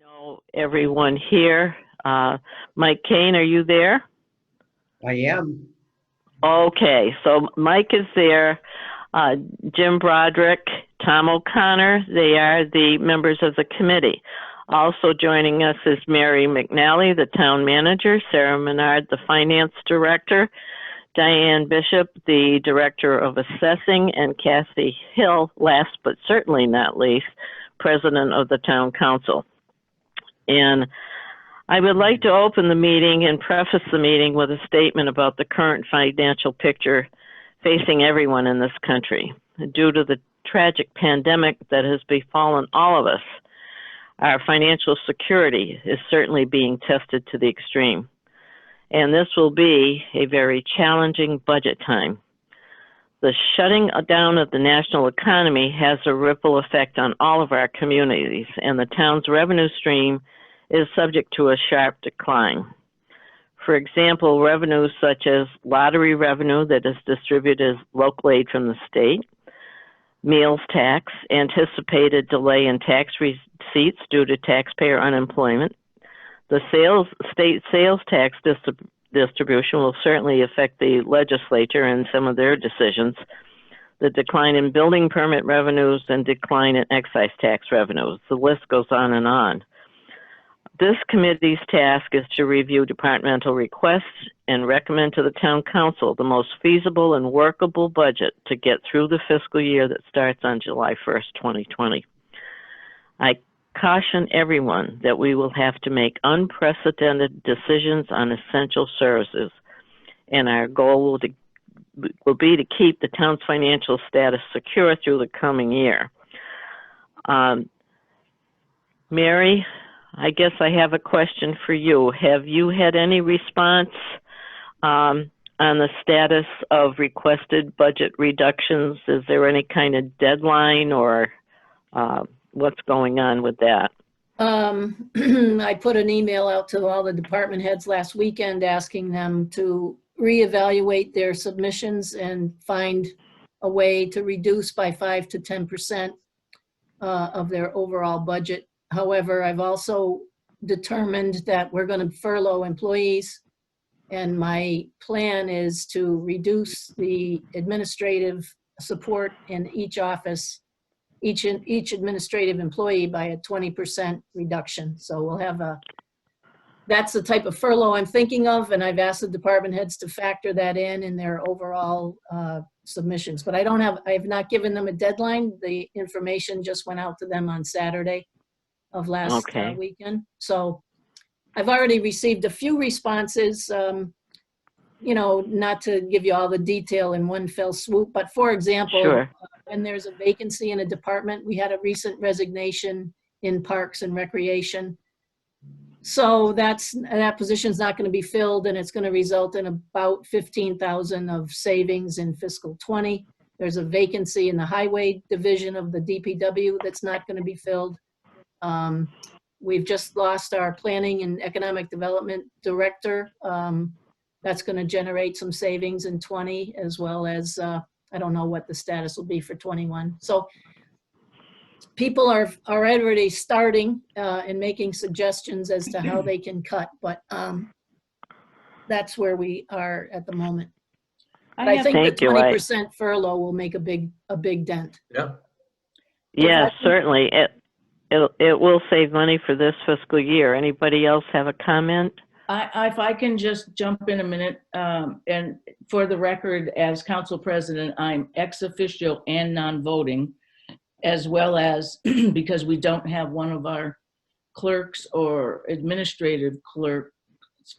Know everyone here. Mike Kane, are you there? I am. Okay, so Mike is there. Jim Broderick, Tom O'Connor, they are the members of the committee. Also joining us is Mary McNally, the town manager, Sarah Menard, the finance director, Diane Bishop, the director of assessing, and Kathy Hill, last but certainly not least, president of the town council. And I would like to open the meeting and preface the meeting with a statement about the current financial picture facing everyone in this country. Due to the tragic pandemic that has befallen all of us, our financial security is certainly being tested to the extreme. And this will be a very challenging budget time. The shutting down of the national economy has a ripple effect on all of our communities, and the town's revenue stream is subject to a sharp decline. For example, revenues such as lottery revenue that is distributed as local aid from the state, meals tax, anticipated delay in tax receipts due to taxpayer unemployment, the state sales tax distribution will certainly affect the legislature and some of their decisions, the decline in building permit revenues and decline in excise tax revenues. The list goes on and on. This committee's task is to review departmental requests and recommend to the town council the most feasible and workable budget to get through the fiscal year that starts on July 1st, 2020. I caution everyone that we will have to make unprecedented decisions on essential services, and our goal will be to keep the town's financial status secure through the coming year. Mary, I guess I have a question for you. Have you had any response on the status of requested budget reductions? Is there any kind of deadline or what's going on with that? I put an email out to all the department heads last weekend asking them to reevaluate their submissions and find a way to reduce by 5 to 10% of their overall budget. However, I've also determined that we're going to furlough employees, and my plan is to reduce the administrative support in each office, each administrative employee by a 20% reduction. So we'll have that's the type of furlough I'm thinking of, and I've asked the department heads to factor that in their overall submissions. But I have not given them a deadline. The information just went out to them on Saturday of last weekend. So I've already received a few responses, not to give you all the detail in one fell swoop, but for example, Sure. When there's a vacancy in a department, we had a recent resignation in Parks and Recreation. So that position's not going to be filled, and it's going to result in about $15,000 of savings in fiscal 20. There's a vacancy in the Highway Division of the DPW that's not going to be filled. We've just lost our Planning and Economic Development Director. That's going to generate some savings in 20, as well as I don't know what the status will be for 21. So people are already starting and making suggestions as to how they can cut, but that's where we are at the moment. I think the 20% furlough will make a big dent. Yeah. Yeah, certainly. It will save money for this fiscal year. Anybody else have a comment? If I can just jump in a minute, and for the record, as council president, I'm ex officio and non-voting, as well as because we don't have one of our clerks or administrative clerks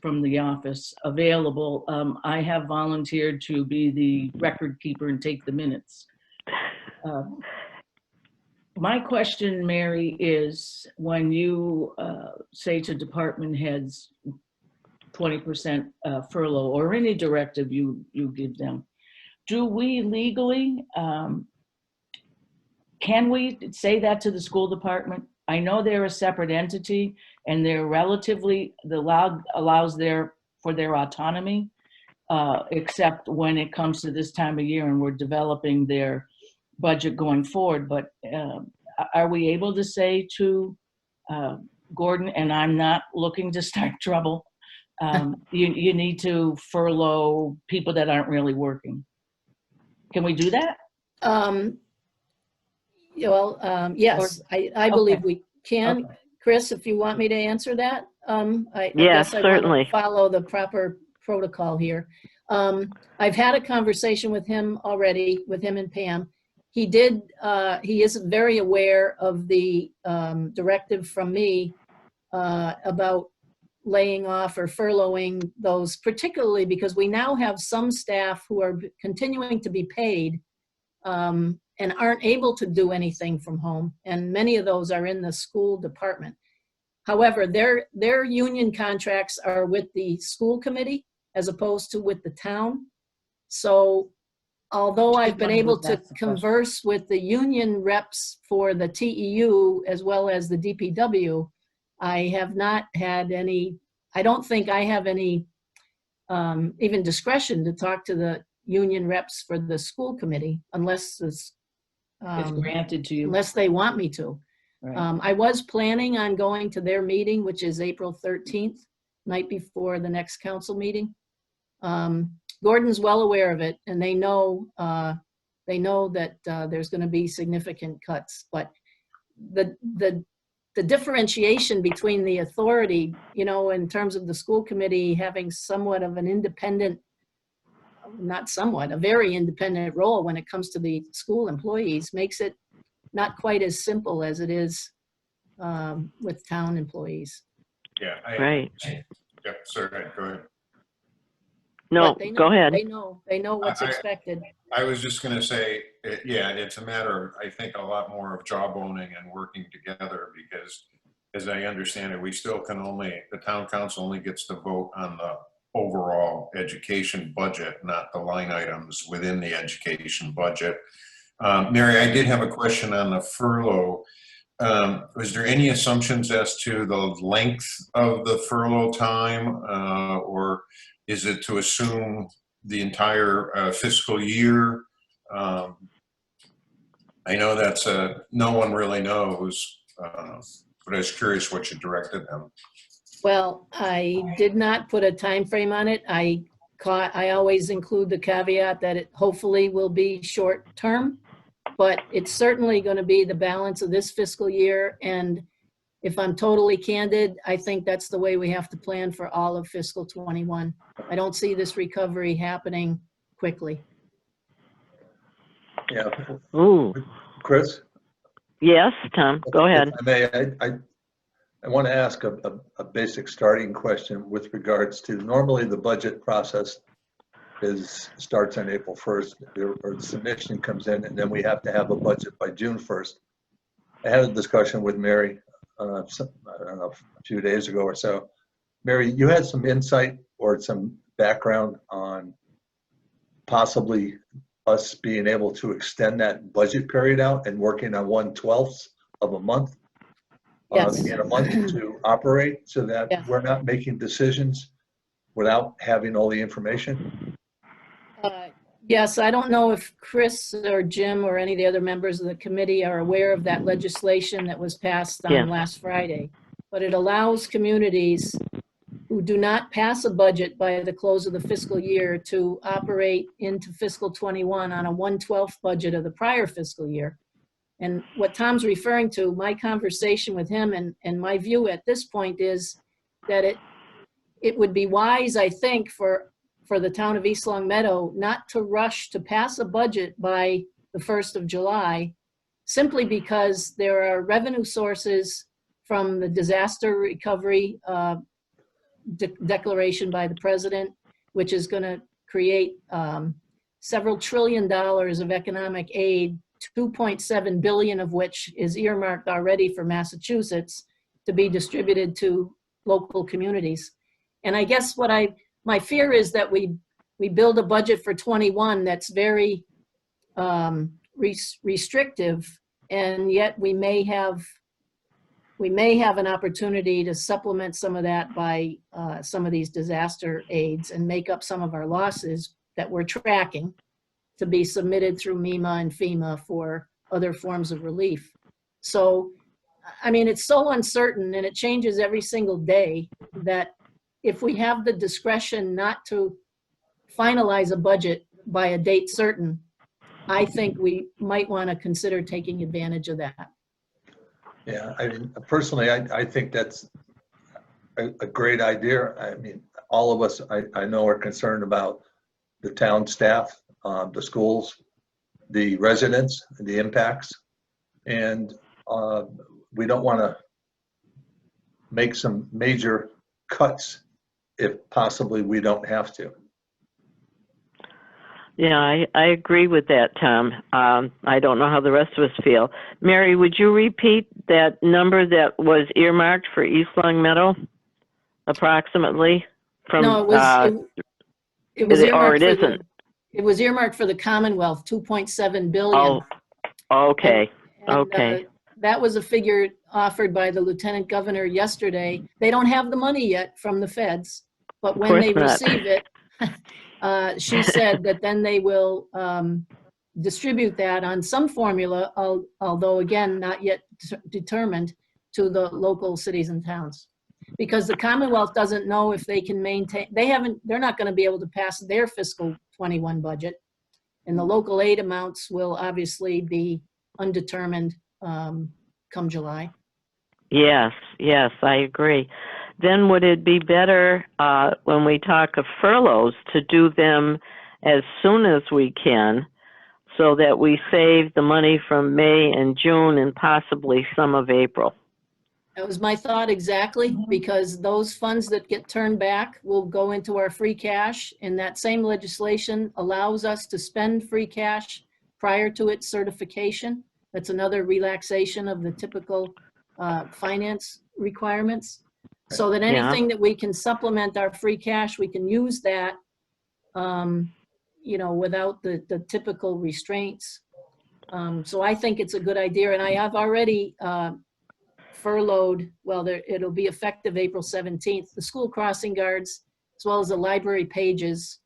from the office available. I have volunteered to be the record keeper and take the minutes. My question, Mary, is when you say to department heads 20% furlough or any directive you give them, do we legally, can we say that to the school department? I know they're a separate entity and they're relatively, the law allows for their autonomy, except when it comes to this time of year and we're developing their budget going forward. But are we able to say to Gordon, and I'm not looking to start trouble, you need to furlough people that aren't really working. Can we do that? Yes, I believe Okay. we can. Okay. Chris, if you want me to answer that, I Yes, guess I want certainly. to follow the proper protocol here. I've had a conversation with him already, with him and Pam. He is very aware of the directive from me about laying off or furloughing those, particularly because we now have some staff who are continuing to be paid and aren't able to do anything from home. And many of those are in the school department. However, their union contracts are with the school committee as opposed to with the town. So although I've been able to converse with the union reps for the TEU as well as the DPW, I have not had any, I don't think I have any even discretion to talk to the union reps for the school committee unless It's granted to you. unless they want me to. Right. I was planning on going to their meeting, which is April 13th, night before the next council meeting. Gordon's well aware of it, and they know that there's going to be significant cuts. But the differentiation between the authority, in terms of the school committee having somewhat of an independent, not somewhat, a very independent role when it comes to the school employees, makes it not quite as simple as it is with town employees. Yeah. Right. Yep, sir, go ahead. No, But they know, go ahead. They know what's expected. I was just going to say, yeah, it's a matter of, I think, a lot more of job owning and working together because, as I understand it, the town council only gets to vote on the overall education budget, not the line items within the education budget. Mary, I did have a question on the furlough. Was there any assumptions as to the length of the furlough time, or is it to assume the entire fiscal year? I know that's no one really knows, but I was curious what you directed them. Well, I did not put a time frame on it. I always include the caveat that it hopefully will be short term, but it's certainly going to be the balance of this fiscal year. And if I'm totally candid, I think that's the way we have to plan for all of fiscal 21. I don't see this recovery happening quickly. Yeah. Ooh. Chris? Yes, Tom, go ahead. If I may, I want to ask a basic starting question with regards to, normally the budget process starts on April 1st, or the submission comes in, and then we have to have a budget by June 1st. I had a discussion with Mary, I don't know, a few days ago or so. Mary, you had some insight or some background on possibly us being able to extend that budget period out and working on 1/12 of a month, Yes. in a month to operate, so that Yeah. we're not making decisions without having all the information. Yes, I don't know if Chris or Jim or any of the other members of the committee are aware of that legislation that was passed on Yeah. last Friday, but it allows communities who do not pass a budget by the close of the fiscal year to operate into fiscal 21 on a 1/12 budget of the prior fiscal year. And what Tom's referring to, my conversation with him and my view at this point is that it would be wise, I think, for the town of East Long Meadow not to rush to pass a budget by the 1st of July, simply because there are revenue sources from the disaster recovery declaration by the president, which is going to create several $1 trillion of economic aid, 2.7 billion of which is earmarked already for Massachusetts to be distributed to local communities. And I guess my fear is that we build a budget for 21 that's very restrictive, and yet we may have an opportunity to supplement some of that by some of these disaster aids and make up some of our losses that we're tracking to be submitted through MEMA and FEMA for other forms of relief. So I mean, it's so uncertain and it changes every single day that if we have the discretion not to finalize a budget by a date certain, I think we might want to consider taking advantage of that. Yeah, I mean, personally, I think that's a great idea. I mean, all of us, I know are concerned about the town staff, the schools, the residents, the impacts. And we don't want to make some major cuts if possibly we don't have to. Yeah, I agree with that, Tom. I don't know how the rest of us feel. Mary, would you repeat that number that was earmarked for East Long Meadow, approximately? From, No, it was or earmarked it for the, isn't? it was earmarked for the Commonwealth, 2.7 billion. Oh, okay, And, okay. that was a figure offered by the Lieutenant Governor yesterday. They don't have the money yet from the feds, but when course they not. receive it, she said that then they will distribute that on some formula, although again, not yet determined, to the local cities and towns. Because the Commonwealth doesn't know if they can maintain, they're not going to be able to pass their fiscal 21 budget. And the local aid amounts will obviously be undetermined come July. Yes, I agree. Then would it be better when we talk of furloughs to do them as soon as we can so that we save the money from May and June and possibly some of April? That was my thought exactly, because those funds that get turned back will go into our free cash, and that same legislation allows us to spend free cash prior to its certification. That's another relaxation of the typical finance requirements. So that anything that we can supplement our free cash, we can use that, you know, without the typical restraints. So I think it's a good idea, and I have already furloughed, well, it'll be effective April 17th, the school crossing guards, as well as the library pages.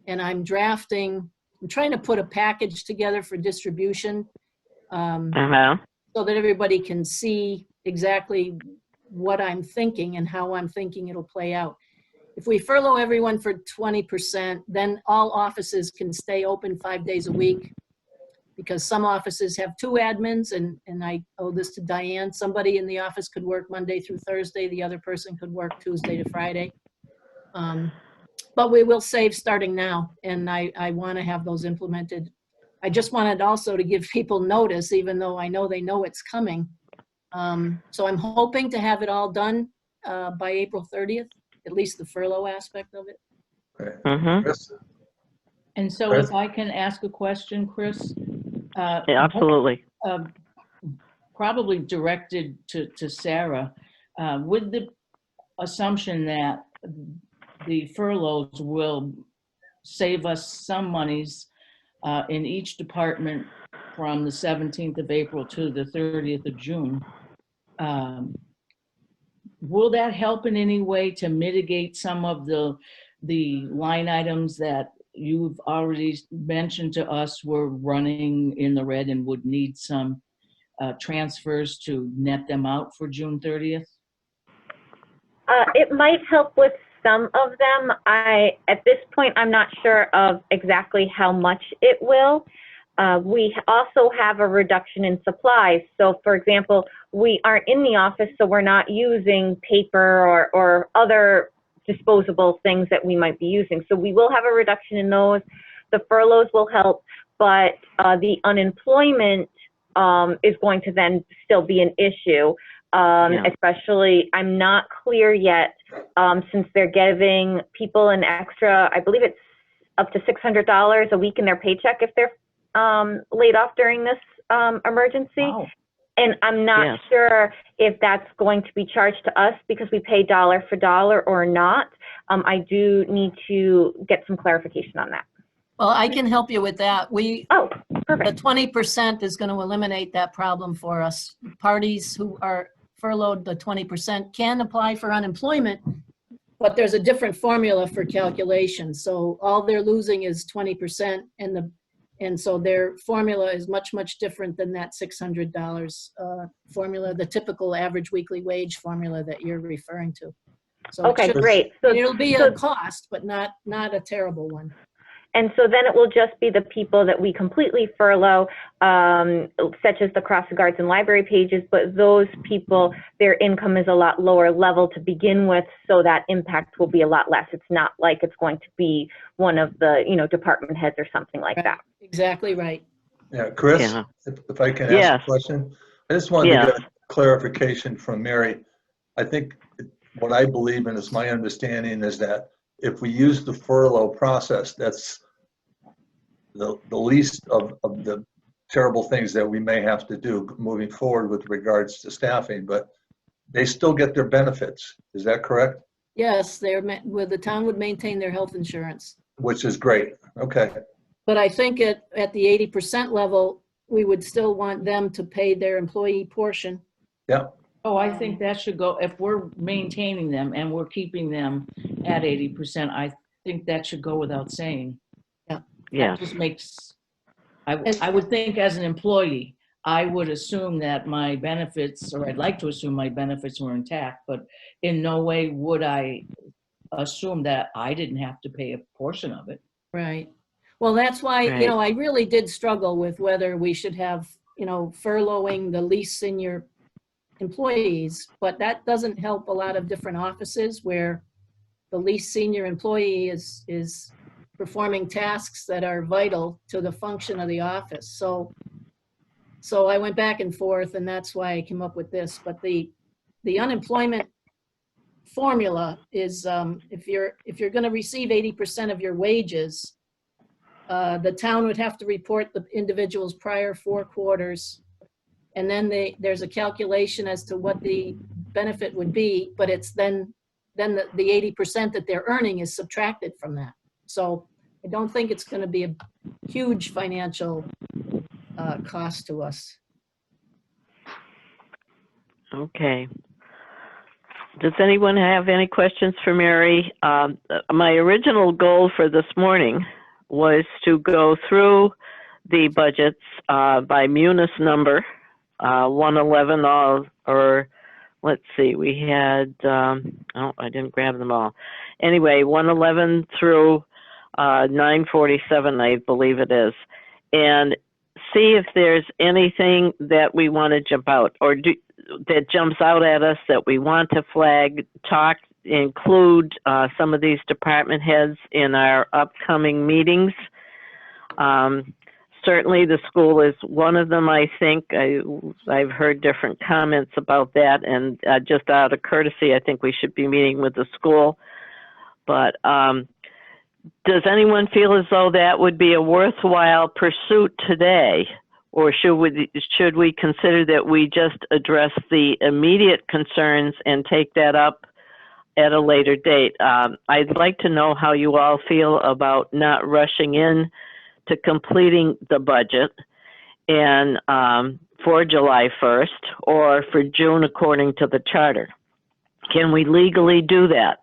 And I'm trying to put a package together for distribution so that everybody can see exactly what I'm thinking and how I'm thinking it'll play out. If we furlough everyone for 20%, then all offices can stay open 5 days a week, because some offices have 2 admins, and I owe this to Diane. Somebody in the office could work Monday through Thursday. The other person could work Tuesday to Friday. But we will save starting now, and I want to have those implemented. I just wanted also to give people notice, even though I know they know it's coming. So I'm hoping to have it all done by April 30th, at least the furlough aspect of it. Okay. Chris? And so Chris? if I can ask a question, Chris? Yeah, absolutely. Probably directed to Sarah, with the assumption that the furloughs will save us some monies in each department from the 17th of April to the 30th of June. Will that help in any way to mitigate some of the line items that you've already mentioned to us were running in the red and would need some transfers to net them out for June 30th? It might help with some of them. At this point, I'm not sure of exactly how much it will. We also have a reduction in supplies. So for example, we aren't in the office, so we're not using paper or other disposable things that we might be using. So we will have a reduction in those. The furloughs will help, but the unemployment is going to then still be an issue. Especially, I'm not clear yet, since they're giving people an extra, I believe it's up to $600 a week in their paycheck if they're laid off during this emergency. Wow. And I'm not sure if that's going to be charged to us because we pay dollar for dollar or not. I do need to get some clarification on that. Well, I can help you with that. Oh, perfect. The 20% is going to eliminate that problem for us. Parties who are furloughed, the 20% can apply for unemployment, but there's a different formula for calculation. So all they're losing is 20%, and And so their formula is much, much different than that $600 formula, the typical average weekly wage formula that you're referring to. So it Okay, should- great. So, it'll be so a cost, but not a terrible one. And so then it will just be the people that we completely furlough, such as the cross guards and library pages, but those people, their income is a lot lower level to begin with, so that impact will be a lot less. It's not like it's going to be one of the, department heads or something like that. Exactly right. Yeah, Chris, Yeah. if I can ask Yes. a question? I just wanted Yes. to get clarification from Mary. I think what I believe and it's my understanding is that if we use the furlough process, that's the least of the terrible things that we may have to do moving forward with regards to staffing, but they still get their benefits. Is that correct? Yes, the town would maintain their health insurance. Which is great. Okay. But I think at the 80% level, we would still want them to pay their employee portion. Yeah. Oh, I think that should go, if we're maintaining them and we're keeping them at 80%, I think that should go without saying. Yeah. That just makes, I would think as an employee, I would assume that my benefits, or I'd like to assume my benefits were intact, but in no way would I assume that I didn't have to pay a portion of it. Right. Well, that's why, Right. I really did struggle with whether we should have, furloughing the least senior employees, but that doesn't help a lot of different offices where the least senior employee is performing tasks that are vital to the function of the office. So I went back and forth, and that's why I came up with this. But the unemployment formula is if you're going to receive 80% of your wages, the town would have to report the individual's prior 4 quarters, and then there's a calculation as to what the benefit would be, but it's then the 80% that they're earning is subtracted from that. So I don't think it's going to be a huge financial cost to us. Okay. Does anyone have any questions for Mary? My original goal for this morning was to go through the budgets by munis number, 111 or let's see, we had, I didn't grab them all. Anyway, 111 through 947, I believe it is, and see if there's anything that we want to jump out or that jumps out at us that we want to flag, include some of these department heads in our upcoming meetings. Certainly the school is one of them, I think. I've heard different comments about that, and just out of courtesy, I think we should be meeting with the school. But does anyone feel as though that would be a worthwhile pursuit today? Or should we consider that we just address the immediate concerns and take that up at a later date? I'd like to know how you all feel about not rushing in to completing the budget and for July 1st or for June according to the charter. Can we legally do that?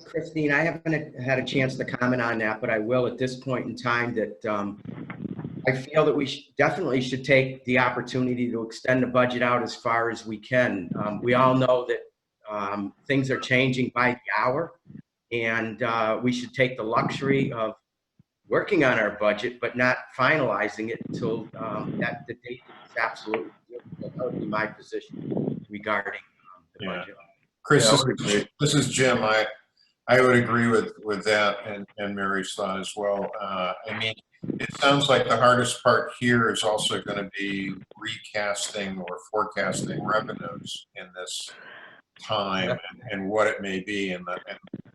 Christine, I haven't had a chance to comment on that, but I will at this point in time that I feel that we definitely should take the opportunity to extend the budget out as far as we can. We all know that things are changing by the hour, and we should take the luxury of working on our budget, but not finalizing it until the date is absolutely, that would be my position regarding the budget. Chris, Yeah, this is Jim. I would agree with that and Mary's thought as well. I mean, it sounds like the hardest part here is also going to be recasting or forecasting revenues in this time and what it may be. And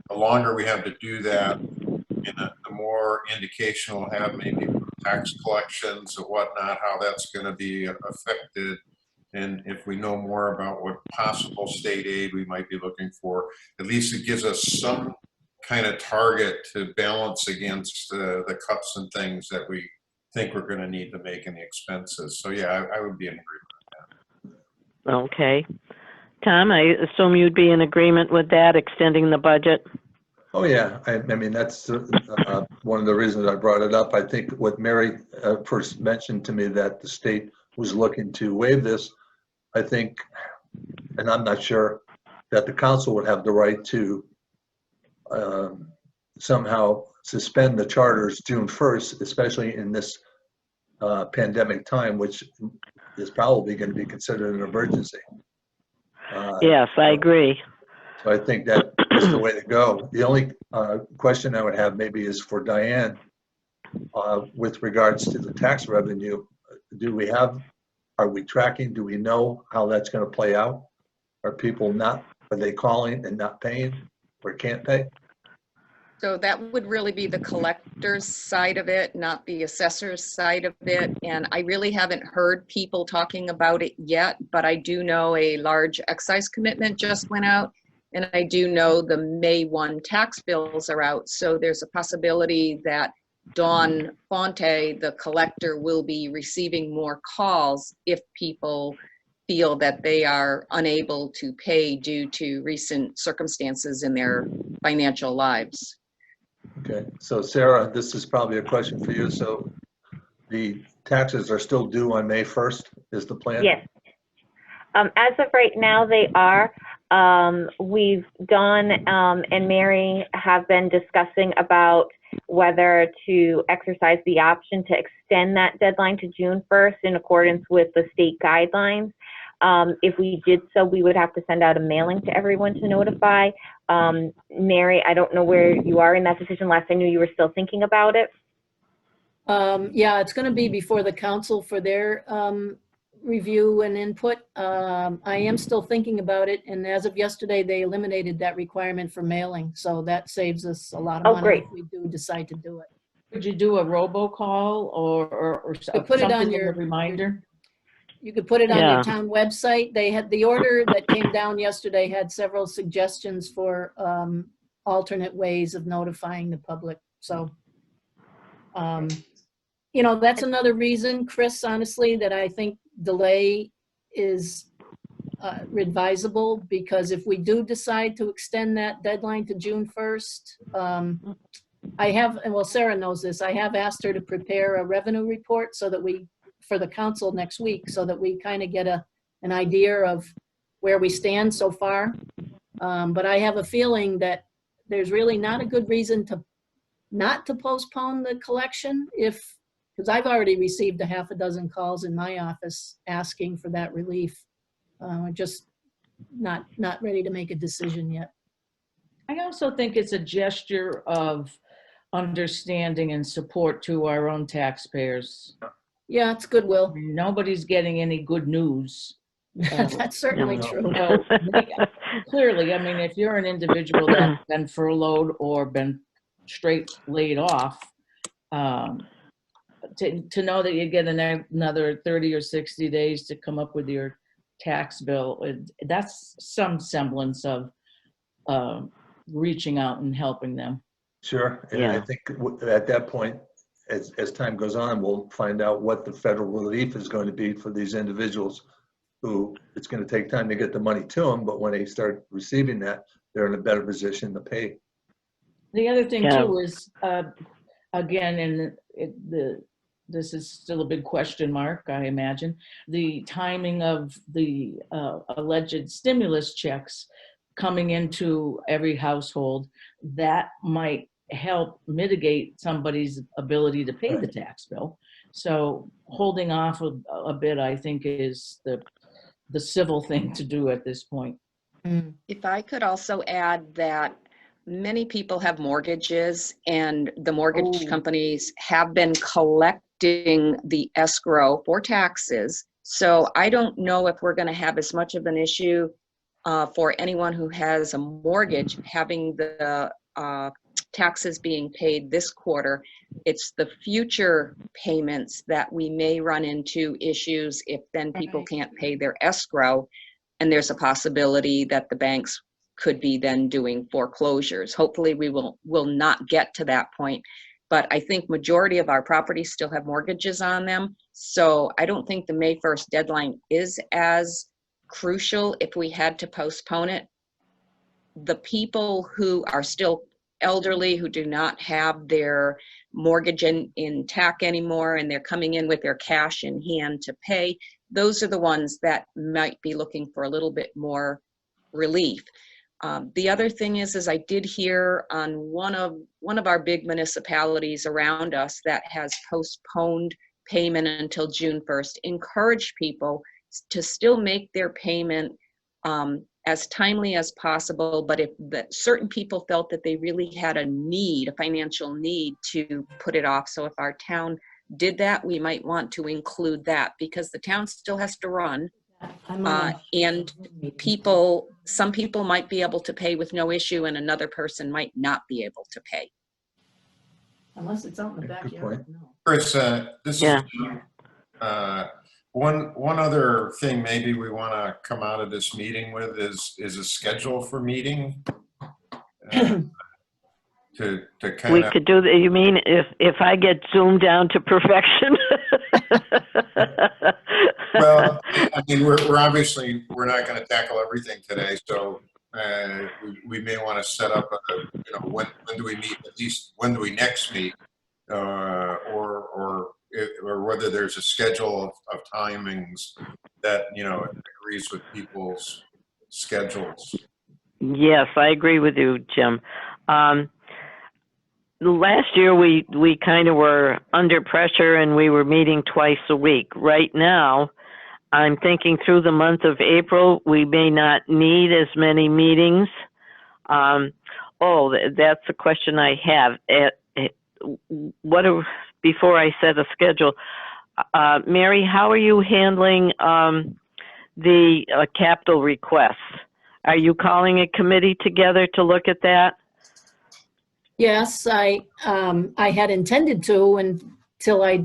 the longer we have to do that, the more indication we'll have maybe tax collections and whatnot, how that's going to be affected. And if we know more about what possible state aid we might be looking for, at least it gives us some kind of target to balance against the cuts and things that we think we're going to need to make in the expenses. So yeah, I would be in agreement with that. Okay. Tom, I assume you'd be in agreement with that, extending the budget? Oh, yeah. I mean, that's one of the reasons I brought it up. I think what Mary first mentioned to me, that the state was looking to waive this, I think, and I'm not sure, that the council would have the right to somehow suspend the charters June 1st, especially in this pandemic time, which is probably going to be considered an emergency. Yes, I agree. So I think that is the way to go. The only question I would have maybe is for Diane, with regards to the tax revenue. Are we tracking? Do we know how that's going to play out? Are they calling and not paying or can't pay? So that would really be the collector's side of it, not the assessor's side of it. And I really haven't heard people talking about it yet, but I do know a large excise commitment just went out. And I do know the May 1 tax bills are out. So there's a possibility that Dawn Fonte, the collector, will be receiving more calls if people feel that they are unable to pay due to recent circumstances in their financial lives. Okay, so Sarah, this is probably a question for you. So the taxes are still due on May 1st is the plan? Yes. As of right now, they are. Dawn and Mary have been discussing about whether to exercise the option to extend that deadline to June 1st in accordance with the state guidelines. If we did so, we would have to send out a mailing to everyone to notify. Mary, I don't know where you are in that decision. Last I knew you were still thinking about it. Yeah, it's going to be before the council for their review and input. I am still thinking about it, and as of yesterday, they eliminated that requirement for mailing, so that saves us a lot of money great. if we do decide to do it. Could you do a robocall or put it on something your as a reminder? You could put it on Yeah. your town website. They had the order that came down yesterday had several suggestions for alternate ways of notifying the public. So, you know, that's another reason, Chris, honestly, that I think delay is advisable, because if we do decide to extend that deadline to June 1st, I have, and well, Sarah knows this, I have asked her to prepare a revenue report so that for the council next week, so that we kind of get an idea of where we stand so far. But I have a feeling that there's really not a good reason not to postpone the collection because I've already received a half a dozen calls in my office asking for that relief. Just not ready to make a decision yet. I also think it's a gesture of understanding and support to our own taxpayers. Yeah, it's goodwill. Nobody's getting any good news. That's certainly No. true. So clearly, I mean, if you're an individual that's been furloughed or been straight laid off, to know that you get another 30 or 60 days to come up with your tax bill, that's some semblance of reaching out and helping them. Sure, and Yeah. I think at that point, as time goes on, we'll find out what the federal relief is going to be for these individuals who it's going to take time to get the money to them, but when they start receiving that, they're in a better position to pay. The other thing Yeah. too is, again, and this is still a big question mark, I imagine, the timing of the alleged stimulus checks coming into every household, that might help mitigate somebody's ability to pay the tax bill. So holding off a bit, I think, is the civil thing to do at this point. If I could also add that many people have mortgages, and the mortgage companies have been collecting the escrow for taxes. So I don't know if we're going to have as much of an issue for anyone who has a mortgage having the taxes being paid this quarter. It's the future payments that we may run into issues if then people can't pay their escrow, and there's a possibility that the banks could be then doing foreclosures. Hopefully we will not get to that point, but I think majority of our properties still have mortgages on them. So I don't think the May 1st deadline is as crucial if we had to postpone it. The people who are still elderly who do not have their mortgage intact anymore, and they're coming in with their cash in hand to pay. Those are the ones that might be looking for a little bit more relief. The other thing is I did hear on one of our big municipalities around us that has postponed payment until June 1st, encourage people to still make their payment as timely as possible. But if certain people felt that they really had a need, a financial need, to put it off. So if our town did that, we might want to include that, because the town still has to run. And some people might be able to pay with no issue, and another person might not be able to pay. Unless it's out in the Good backyard. point. No. Chris, this Yeah. is one other thing maybe we want to come out of this meeting with is a schedule for meeting. To kind We of, could do that. You mean if I get zoomed down to perfection? well, I mean, we're obviously, we're not going to tackle everything today, so we may want to set up when do we meet, at least when do we next meet, or whether there's a schedule of timings that agrees with people's schedules. Yes, I agree with you, Jim. Last year we kind of were under pressure and we were meeting twice a week. Right now, I'm thinking through the month of April, we may not need as many meetings. That's a question I have. Before I set a schedule, Mary, how are you handling the capital requests? Are you calling a committee together to look at that? Yes, I had intended to until I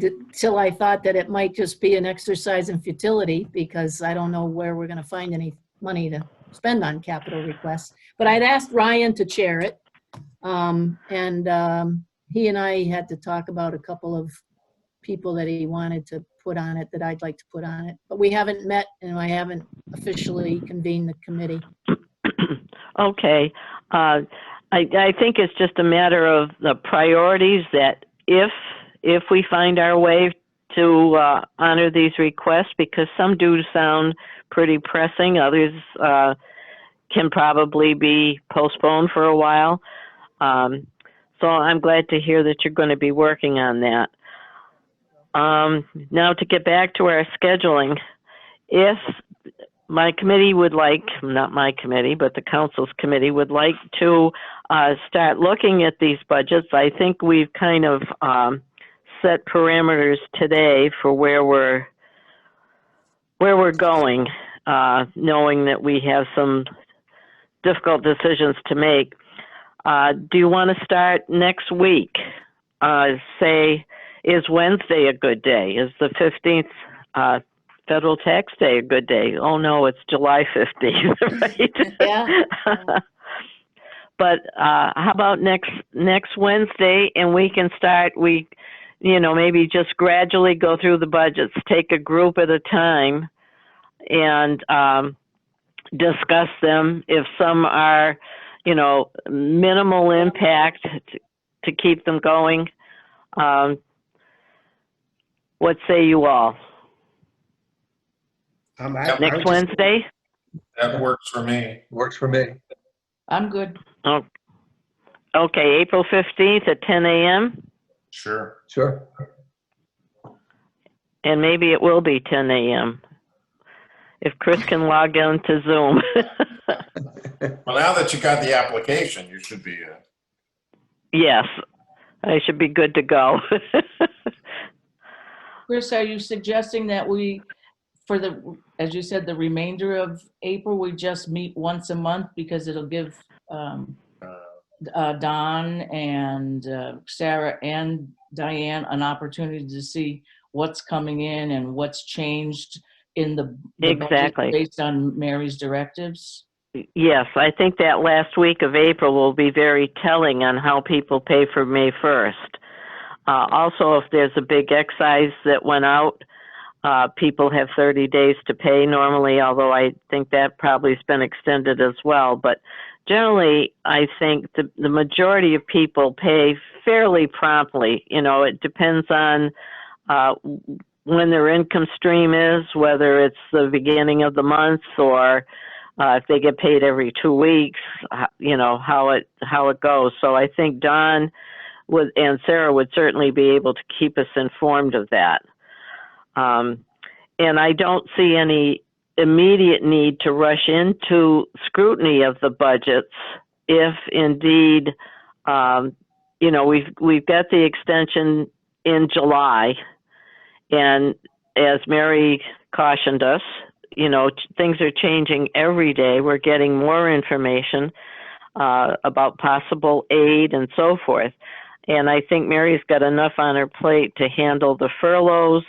thought that it might just be an exercise in futility, because I don't know where we're going to find any money to spend on capital requests. But I'd asked Ryan to chair it, and he and I had to talk about a couple of people that he wanted to put on it, that I'd like to put on it. But we haven't met, and I haven't officially convened the committee. Okay. I think it's just a matter of the priorities, that if we find our way to honor these requests, because some do sound pretty pressing, others can probably be postponed for a while. So I'm glad to hear that you're going to be working on that. Now to get back to our scheduling, if my committee would like, not my committee, but the council's committee would like to start looking at these budgets, I think we've kind of set parameters today for where we're going, knowing that we have some difficult decisions to make. Do you want to start next week? Say, is Wednesday a good day? Is the 15th Federal Tax Day a good day? Oh no, it's July 15th, right? Yeah. But how about next Wednesday, and we can start, maybe just gradually go through the budgets, take a group at a time and discuss them. If some are, minimal impact to keep them going. What say you all? Next Wednesday? That works for me. Works for me. I'm good. Oh, okay, April 15th at 10 a.m.? Sure. Sure. And maybe it will be 10 a.m. if Chris can log in to Zoom. Well, now that you got the application, you should be. Yes, I should be good to go. Chris, are you suggesting that we, as you said, the remainder of April, we just meet once a month, because it'll give Don and Sarah and Diane an opportunity to see what's coming in and what's changed in the Exactly. budget based on Mary's directives? Yes, I think that last week of April will be very telling on how people pay for May 1st. Also, if there's a big excise that went out, people have 30 days to pay normally, although I think that probably has been extended as well. But generally, I think the majority of people pay fairly promptly. You know, it depends on when their income stream is, whether it's the beginning of the month or if they get paid every 2 weeks, you know, how it goes. So I think Don and Sarah would certainly be able to keep us informed of that. And I don't see any immediate need to rush into scrutiny of the budgets if indeed, you know, we've got the extension in July, and as Mary cautioned us, you know, things are changing every day. We're getting more information about possible aid and so forth. And I think Mary's got enough on her plate to handle the furloughs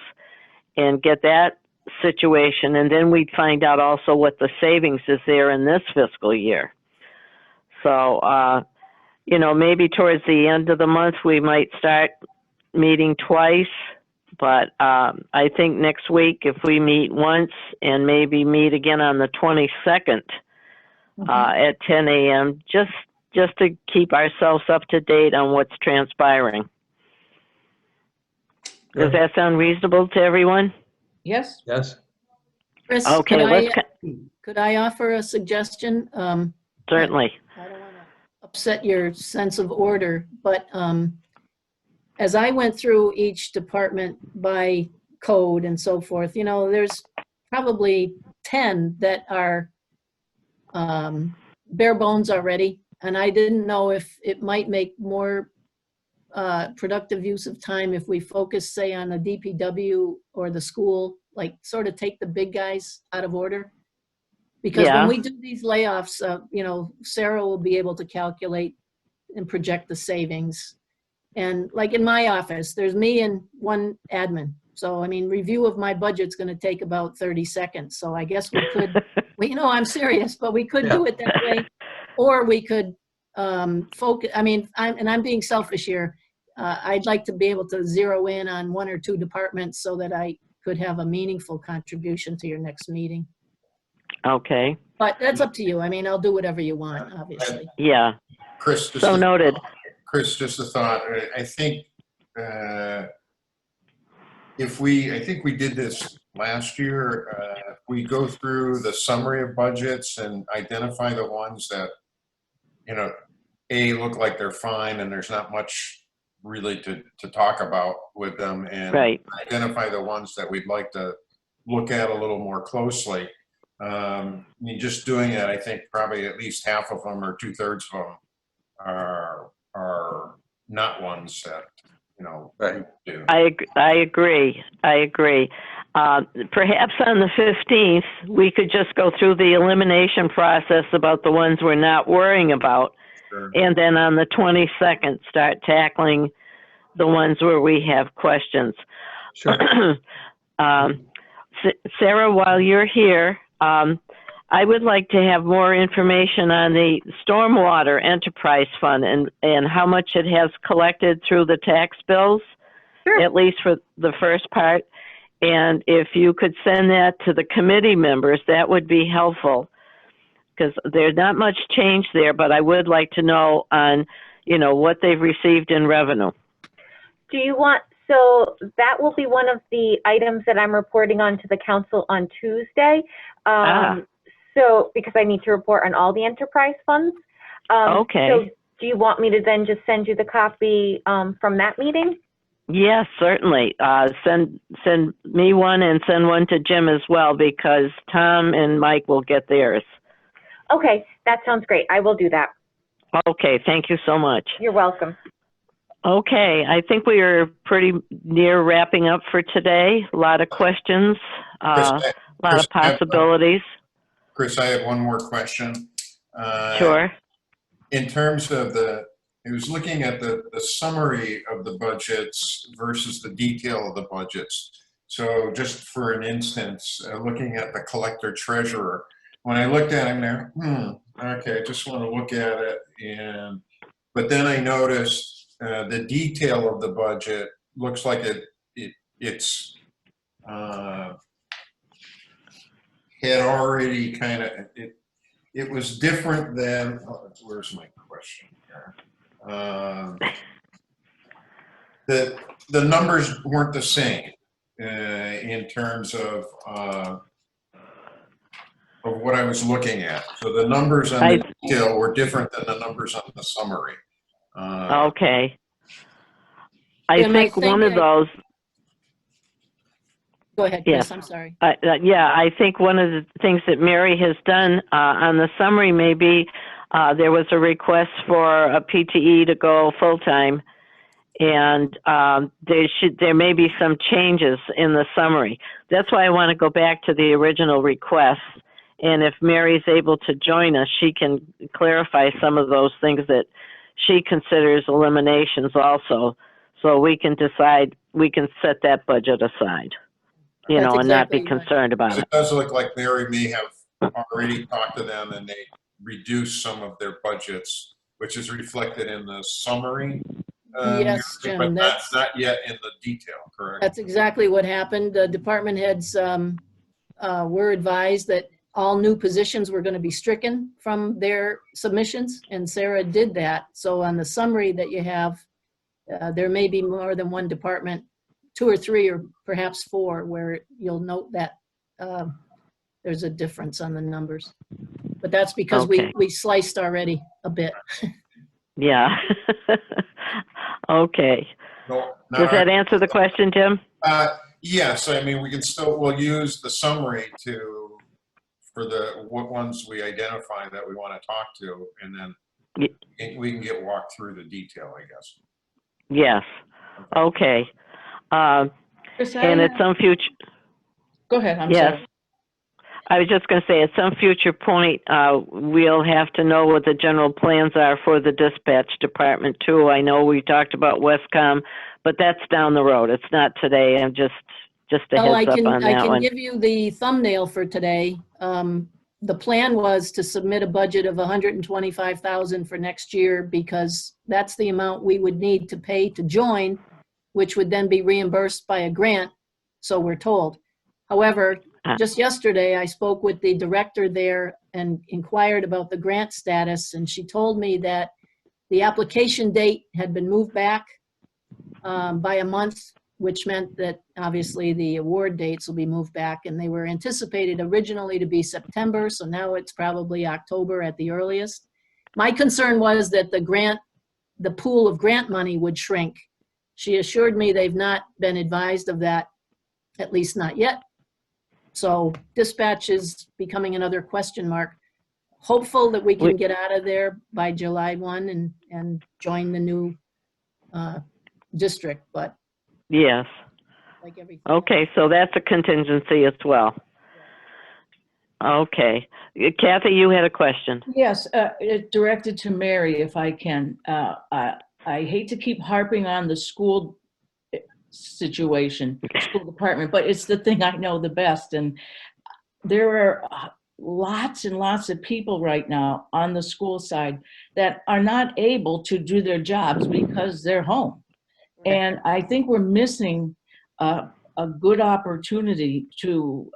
and get that situation. And then we'd find out also what the savings is there in this fiscal year. So, you know, maybe towards the end of the month, we might start meeting twice. But I think next week, if we meet once and maybe meet again on the 22nd at 10 a.m., just to keep ourselves up to date on what's transpiring. Does that sound reasonable to everyone? Yes? Yes? Chris, Okay, could I offer a suggestion? Certainly. I don't want to upset your sense of order, but as I went through each department by code and so forth, you know, there's probably 10 that are bare bones already. And I didn't know if it might make more productive use of time if we focus, say, on the DPW or the school, like sort of take the big guys out of order. Because when we do these layoffs, you know, Sarah will be able to calculate and project the savings. And like in my office, there's me and one admin. So, I mean, review of my budget's going to take about 30 seconds. So I guess we could, well, you know, I'm serious, but we could do it that way. Or we could focus, I mean, I'm being selfish here. I'd like to be able to zero in on 1 or 2 departments so that I could have a meaningful contribution to your next meeting. Okay. But that's up to you. I mean, I'll do whatever you want, obviously. Yeah. Chris, just So noted. Chris, just a thought. I think I think we did this last year. We go through the summary of budgets and identify the ones that, you know, look like they're fine and there's not much really to talk about with them, and identify the ones that we'd like to look at a little more closely. I mean, just doing it, I think probably at least half of them or 2/3 of them are not ones that, you know, do. I agree. Perhaps on the 15th, we could just go through the elimination process about the ones we're not worrying about. Sure. And then on the 22nd, start tackling the ones where we have questions. Sure. Sarah, while you're here, I would like to have more information on the Stormwater Enterprise Fund and how much it has collected through the tax bills, at least for the first part. And if you could send that to the committee members, that would be helpful, because there's not much change there, but I would like to know on, you know, what they've received in revenue. Do you want, so that will be one of the items that I'm reporting on to the council on Tuesday. So, because I need to report on all the enterprise funds. Okay. So do you want me to then just send you the copy from that meeting? Yes, certainly. Send me one and send one to Jim as well, because Tom and Mike will get theirs. Okay, that sounds great. I will do that. Okay, thank you so much. You're welcome. Okay, I think we are pretty near wrapping up for today. A lot of questions, a lot of possibilities. Chris, I have one more question. Sure. In terms of I was looking at the summary of the budgets versus the detail of the budgets. So just for an instance, looking at the collector treasurer, when I looked at him there, okay, I just want to look at it. But then I noticed the detail of the budget looks like it's had already kind of, it was different than, where's my question here? The numbers weren't the same in terms of what I was looking at. So the numbers on the detail were different than the numbers on the summary. Okay. I Jim, think one of those, Go ahead, Chris, yes. I'm sorry. Yeah, I think one of the things that Mary has done on the summary maybe there was a request for a PTE to go full-time, and there may be some changes in the summary. That's why I want to go back to the original request, and if Mary's able to join us, she can clarify some of those things that she considers eliminations also, so we can decide, we can set that budget aside. You That's know, and not be exactly right. concerned about it. It does look like Mary may have already talked to them and they reduced some of their budgets, which is reflected in the summary. Yes, Jim, but that's not yet in the detail, correct? That's exactly what happened. The department heads were advised that all new positions were going to be stricken from their submissions, and Sarah did that. So on the summary that you have, there may be more than one department, 2 or 3 or perhaps 4, where you'll note that there's a difference on the numbers. But that's because Okay. we sliced already a bit. Yeah. Okay. No, Does that answer the question, Jim? Yes, I mean, we'll use the summary for what ones we identify that we want to talk to, and then we can get walked through the detail, I guess. Yes. Okay. Chris, And at some future, Go ahead, I'm yes. sorry. I was just going to say, at some future point, we'll have to know what the general plans are for the dispatch department too. I know we talked about Westcom, but that's down the road. It's not today. I'm just a Well, heads up on I that can one. give you the thumbnail for today. The plan was to submit a budget of $125,000 for next year because that's the amount we would need to pay to join, which would then be reimbursed by a grant, so we're told. However, just yesterday, I spoke with the director there and inquired about the grant status, and she told me that the application date had been moved back by a month, which meant that obviously the award dates will be moved back, and they were anticipated originally to be September, so now it's probably October at the earliest. My concern was that the pool of grant money would shrink. She assured me they've not been advised of that, at least not yet. So dispatch is becoming another question mark. Hopeful that we can get out of there by July 1 and join the new district, but Yes. like everything. Okay, so that's a contingency as well. Okay. Kathy, you had a question. Yes, directed to Mary, if I can. I hate to keep harping on the school situation, school department, but it's the thing I know the best. And there are lots and lots of people right now on the school side that are not able to do their jobs because they're home. And I think we're missing a good opportunity to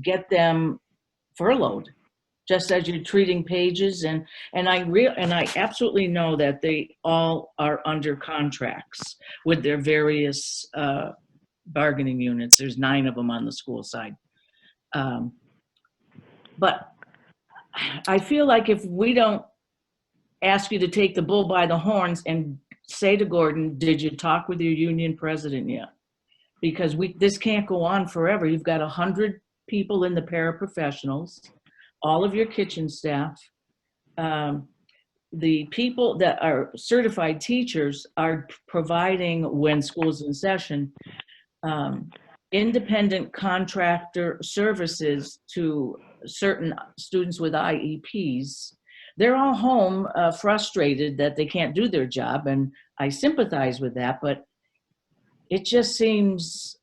get them furloughed, just as you're treating pages. And I absolutely know that they all are under contracts with their various bargaining units. There's 9 of them on the school side. But I feel like if we don't ask you to take the bull by the horns and say to Gordon, did you talk with your union president yet? Because this can't go on forever. You've got 100 people in the paraprofessionals, all of your kitchen staff. The people that are certified teachers are providing, when school's in session, independent contractor services to certain students with IEPs. They're all home frustrated that they can't do their job, and I sympathize with that, but it just seems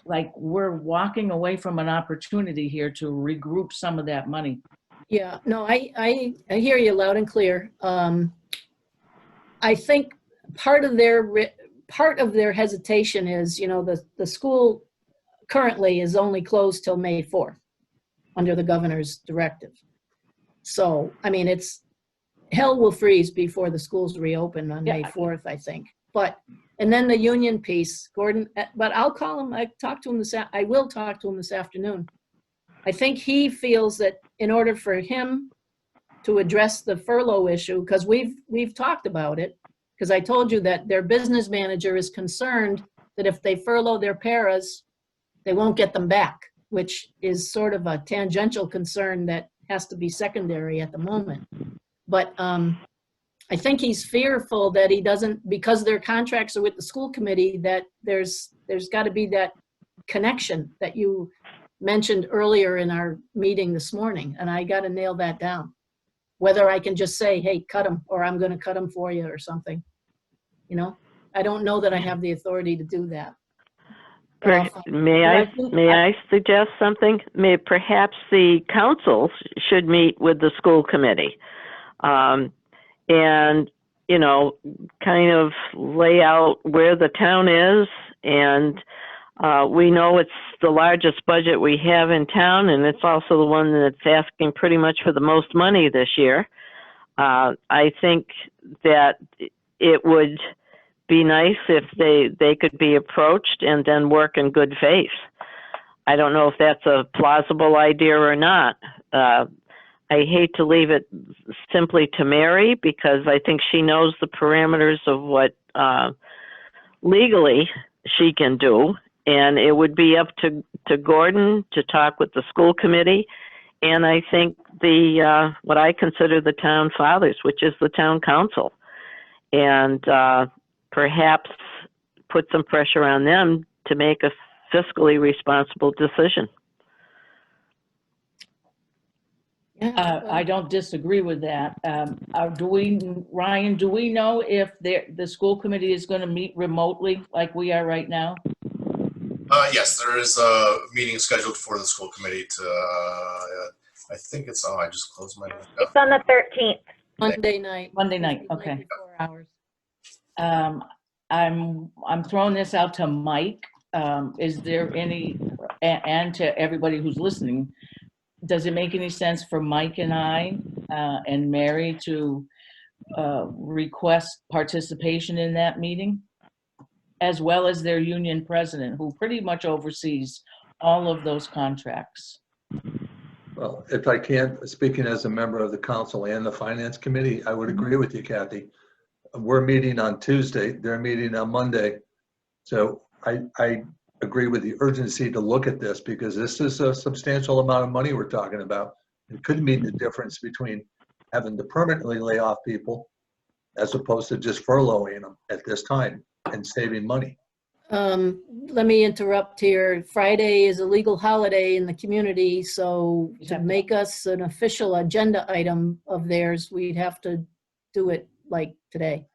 like we're walking away from an opportunity here to regroup some of that money. Yeah, no, I hear you loud and clear. I think part of their hesitation is, the school currently is only closed till May 4th under the governor's directive. So, I mean, hell will freeze before the schools reopen on Yeah. May 4th, I think. And then the union piece, Gordon, but I'll call him, I will talk to him this afternoon. I think he feels that in order for him to address the furlough issue, because we've talked about it, because I told you that their business manager is concerned that if they furlough their paras, they won't get them back, which is sort of a tangential concern that has to be secondary at the moment. But I think he's fearful that he doesn't, because their contracts are with the school committee, that there's got to be that connection that you mentioned earlier in our meeting this morning, and I got to nail that down. Whether I can just say, hey, cut them, or I'm going to cut them for you or something. You know, I don't know that I have the authority to do that. But I'll find- May I suggest something? Perhaps the councils should meet with the school committee, and, you know, kind of lay out where the town is. And we know it's the largest budget we have in town, and it's also the one that's asking pretty much for the most money this year. I think that it would be nice if they could be approached and then work in good faith. I don't know if that's a plausible idea or not. I hate to leave it simply to Mary, because I think she knows the parameters of what legally she can do. And it would be up to Gordon to talk with the school committee. And I think what I consider the town fathers, which is the town council. And perhaps put some pressure on them to make a fiscally responsible decision. Yeah, I don't disagree with that. Ryan, do we know if the school committee is going to meet remotely like we are right now? Yes, there is a meeting scheduled for the school committee to, I think it's, I just closed my. It's on the 13th. Monday night. Monday night, Like okay. 4 hours. I'm throwing this out to Mike. Is there any, and to everybody who's listening, does it make any sense for Mike and I and Mary to request participation in that meeting, as well as their union president, who pretty much oversees all of those contracts? Well, if I can, speaking as a member of the council and the finance committee, I would agree with you, Kathy. We're meeting on Tuesday, they're meeting on Monday. So I agree with the urgency to look at this, because this is a substantial amount of money we're talking about. It could mean the difference between having to permanently lay off people as opposed to just furloughing them at this time and saving money. Let me interrupt here. Friday is a legal holiday in the community, so to make us an official agenda item of theirs, we'd have to do it like today.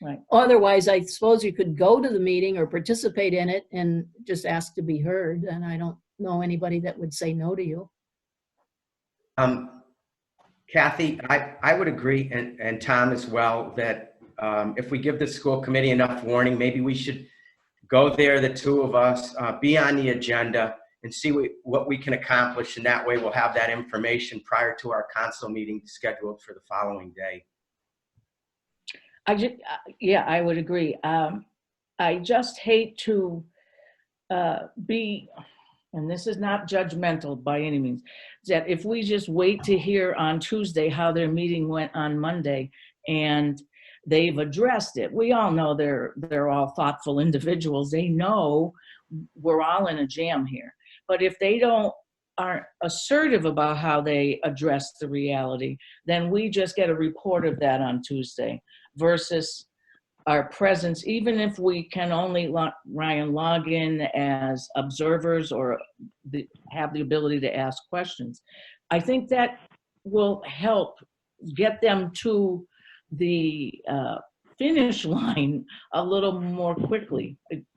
Right. Otherwise, I suppose you could go to the meeting or participate in it and just ask to be heard, and I don't know anybody that would say no to you. Kathy, I would agree, and Tom as well, that if we give the school committee enough warning, maybe we should go there, the two of us, be on the agenda and see what we can accomplish. And that way we'll have that information prior to our council meeting scheduled for the following day. I would agree. I just hate to be, and this is not judgmental by any means, that if we just wait to hear on Tuesday how their meeting went on Monday and they've addressed it. We all know they're all thoughtful individuals. They know we're all in a jam here. But if they aren't assertive about how they address the reality, then we just get a report of that on Tuesday versus our presence, even if we can only, Ryan, log in as observers or have the ability to ask questions. I think that will help get them to the finish line a little more quickly.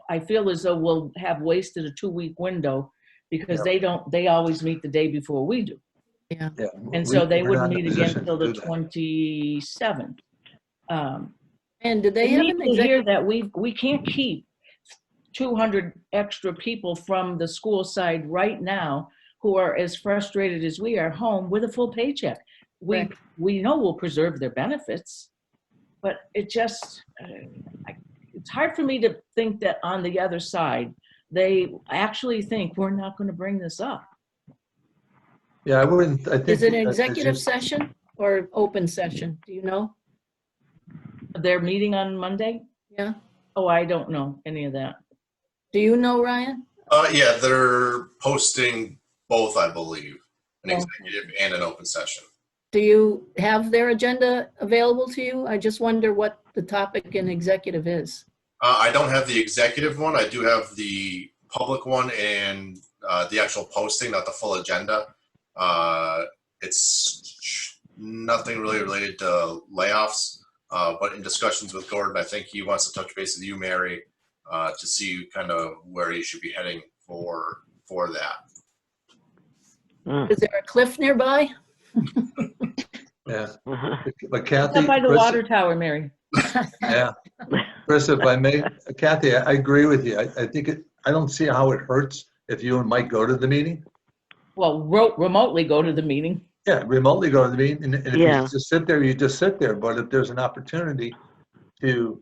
I feel as though we'll have wasted a 2-week window because they always meet the day before we do. Yeah. And so they wouldn't meet again until the 27th. And do they We have need an to hear executive? that we can't keep 200 extra people from the school side right now who are as frustrated as we are home with a full paycheck. Correct. we know we'll preserve their benefits, but it just, it's hard for me to think that on the other side, they actually think we're not going to bring this up. Yeah, I wouldn't, I think. Is it an as you- executive session or open session? Do you know? They're meeting on Monday? Yeah. Oh, I don't know any of that. Do you know, Ryan? Yeah, they're posting both, I believe, an Oh. executive and an open session. Do you have their agenda available to you? I just wonder what the topic in executive is. I don't have the executive one. I do have the public one and the actual posting, not the full agenda. It's nothing really related to layoffs, but in discussions with Gordon, I think he wants to touch base with you, Mary, to see kind of where he should be heading for that. Is there a cliff nearby? Yeah, but It's Kathy. up by the Chris- water tower, Mary. Yeah. Chris, if I may, Kathy, I agree with you. I think I don't see how it hurts if you and Mike go to the meeting. Well, remotely go to the meeting. Yeah, remotely go to the meeting, and if Yeah. you just sit there, you just sit there. But if there's an opportunity to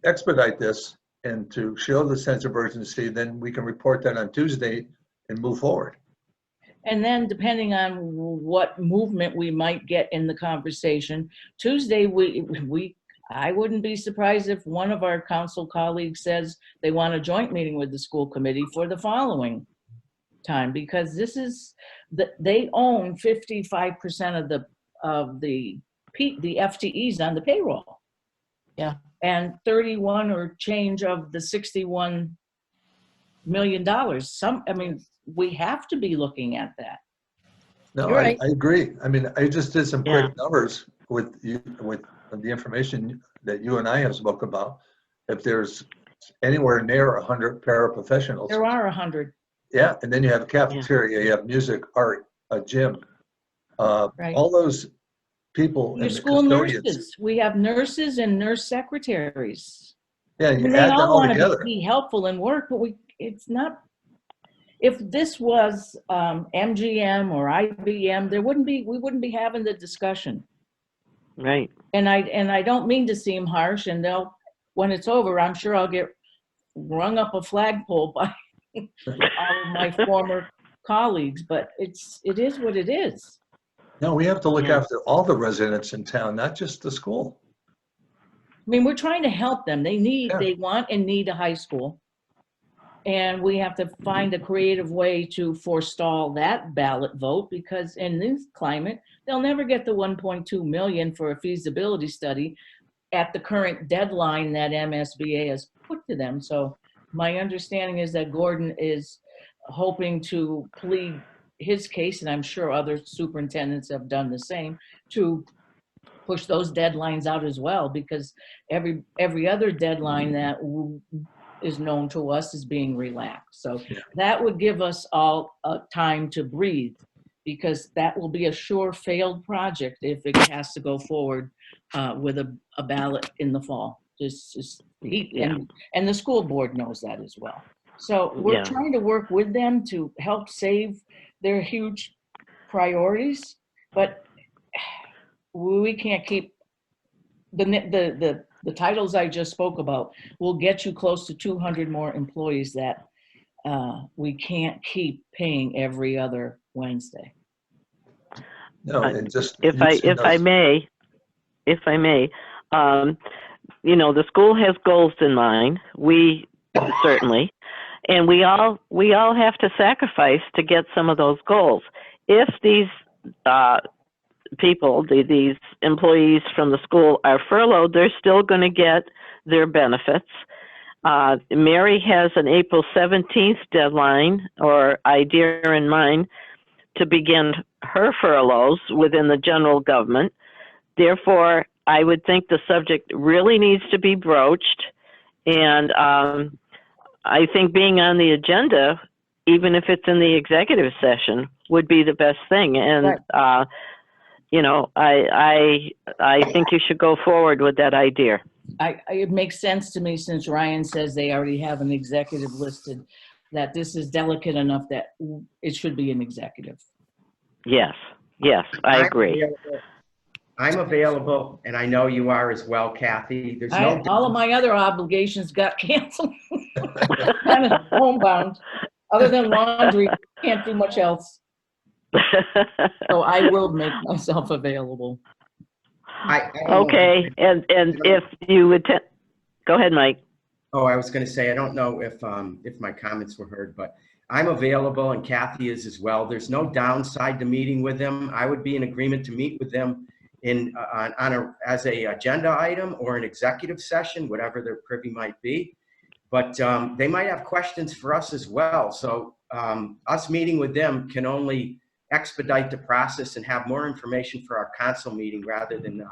expedite this and to show the sense of urgency, then we can report that on Tuesday and move forward. And then depending on what movement we might get in the conversation, Tuesday, I wouldn't be surprised if one of our council colleagues says they want a joint meeting with the school committee for the following time, because this is, they own 55% of the FTEs on the payroll. Yeah. And 31 or change of the $61 million. We have to be looking at that. No, You're right. I agree. I mean, I just did some quick Yeah. numbers with you, with the information that you and I have spoke about. If there's anywhere near 100 paraprofessionals, There are 100. yeah, and then you have a cafeteria, you have music, art, a gym, Right. all those people Your and the school custodians. nurses, we have nurses and nurse secretaries. Yeah, And you they add them all all want to together. be helpful and work, but it's not. If this was MGM or IBM, we wouldn't be having the discussion. Right. And I don't mean to seem harsh, and when it's over, I'm sure I'll get rung up a flagpole by all of my former colleagues, but it is what it is. No, we have to look Yeah. after all the residents in town, not just the school. I mean, we're trying to help them. Yeah. They want and need a high school. And we have to find a creative way to forestall that ballot vote, because in this climate, they'll never get the 1.2 million for a feasibility study at the current deadline that MSBA has put to them. So my understanding is that Gordon is hoping to plead his case, and I'm sure other superintendents have done the same, to push those deadlines out as well, because every other deadline that is known to us is being relaxed. So Yeah. that would give us all time to breathe, because that will be a sure failed project if it has to go forward with a ballot in the fall. Yeah. And the school board knows that as well. So we're Yeah. trying to work with them to help save their huge priorities, but we can't keep the titles I just spoke about will get you close to 200 more employees that we can't keep paying every other Wednesday. No, and just. If I may, the school has goals in mind. We certainly, and we all have to sacrifice to get some of those goals. If these people, these employees from the school are furloughed, they're still going to get their benefits. Mary has an April 17th deadline or idea in mind to begin her furloughs within the general government. Therefore, I would think the subject really needs to be broached. And I think being on the agenda, even if it's in the executive session, would be the best thing. And, Right. I think you should go forward with that idea. It makes sense to me, since Ryan says they already have an executive listed, that this is delicate enough that it should be an executive. Yes. Yes, I agree. I'm available, and I know you are as well, Kathy. There's no. All of my other obligations got canceled. Kind of homebound. Other than laundry, can't do much else. So I will make myself available. I don't know. Okay, and if you would, go ahead, Mike. Oh, I was going to say, I don't know if my comments were heard, but I'm available and Kathy is as well. There's no downside to meeting with them. I would be in agreement to meet with them as a agenda item or an executive session, whatever their privy might be. But they might have questions for us as well. So us meeting with them can only expedite the process and have more information for our council meeting rather than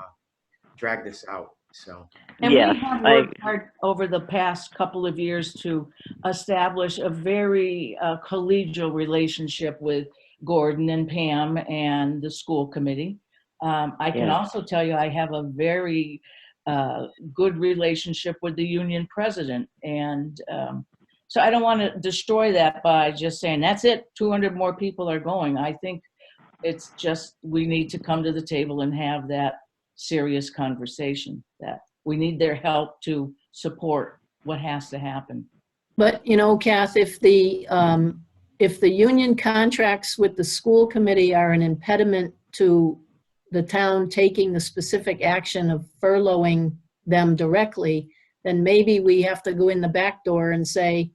drag this out. So. And Yes, we have worked hard over the past couple of years to establish a very collegial relationship with Gordon and Pam and the school committee. I can also tell you I have a very good relationship with the union president. And so I don't want to destroy that by just saying, that's it, 200 more people are going. I think it's just, we need to come to the table and have that serious conversation that we need their help to support what has to happen. But, you know, Kath, if the union contracts with the school committee are an impediment to the town taking the specific action of furloughing them directly, then maybe we have to go in the back door and say,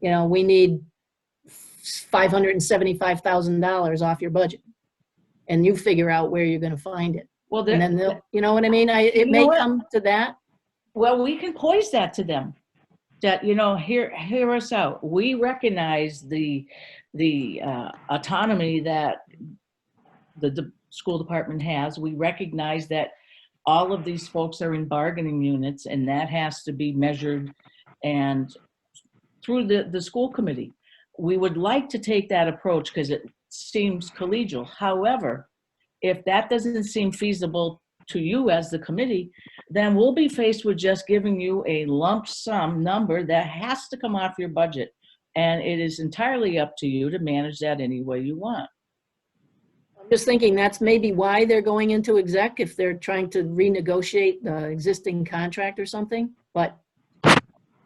you know, we need $575,000 off your budget. And you figure out where you're going to find it. Well, And then they'll, you know what I mean? It may come to that. Well, we can poise that to them. That, you know, hear us out. We recognize the autonomy that the school department has. We recognize that all of these folks are in bargaining units, and that has to be measured and through the school committee. We would like to take that approach because it seems collegial. However, if that doesn't seem feasible to you as the committee, then we'll be faced with just giving you a lump sum number that has to come off your budget. And it is entirely up to you to manage that any way you want. I'm just thinking that's maybe why they're going into exec, if they're trying to renegotiate the existing contract or something. But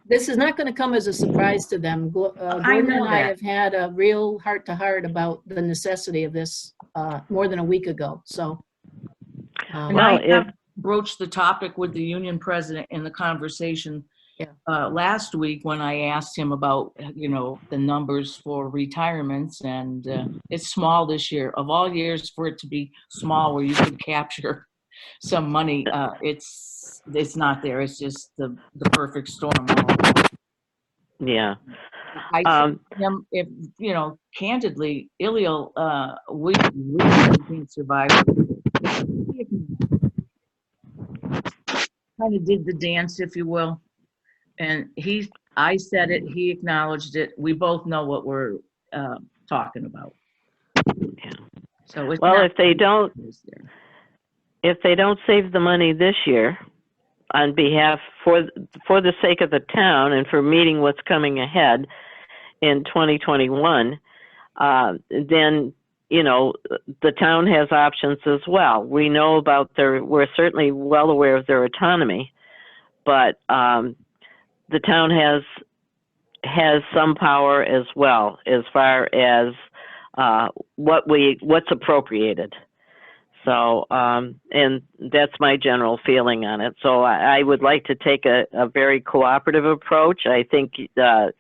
this is not going to come as a surprise to them. Gordon and I have had a real heart-to-heart about the necessity of this more than a week ago. So, and I have broached the topic with the union president in the conversation last week when I asked him about, you know, the numbers for retirements, and it's small this year. Of all years for it to be small where you could capture some money, it's not there. It's just the perfect storm. Yeah. I said to him, if, you know, candidly, Ilio, we can't survive. Kind of did the dance, if you will. And I said it, he acknowledged it. We both know what we're talking about. Yeah. So it's well, if they don't save the money this year, on behalf for the sake of the town and for meeting what's coming ahead in 2021, then, you know, the town has options as well. We know about we're certainly well aware of their autonomy, but the town has some power as well as far as what's appropriated. So, and that's my general feeling on it. So I would like to take a very cooperative approach. I think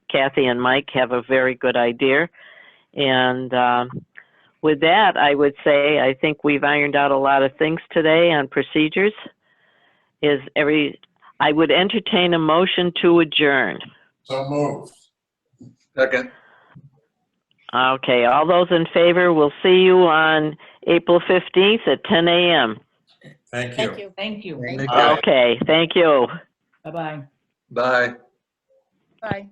Kathy and Mike have a very good idea. And with that, I would say I think we've ironed out a lot of things today on procedures. I would entertain a motion to adjourn. So moved. Second. Okay, all those in favor, we'll see you on April 15th at 10 a.m. Thank you. thank you. Thank you. Thank you. Okay, thank you. Bye-bye. Bye. Bye.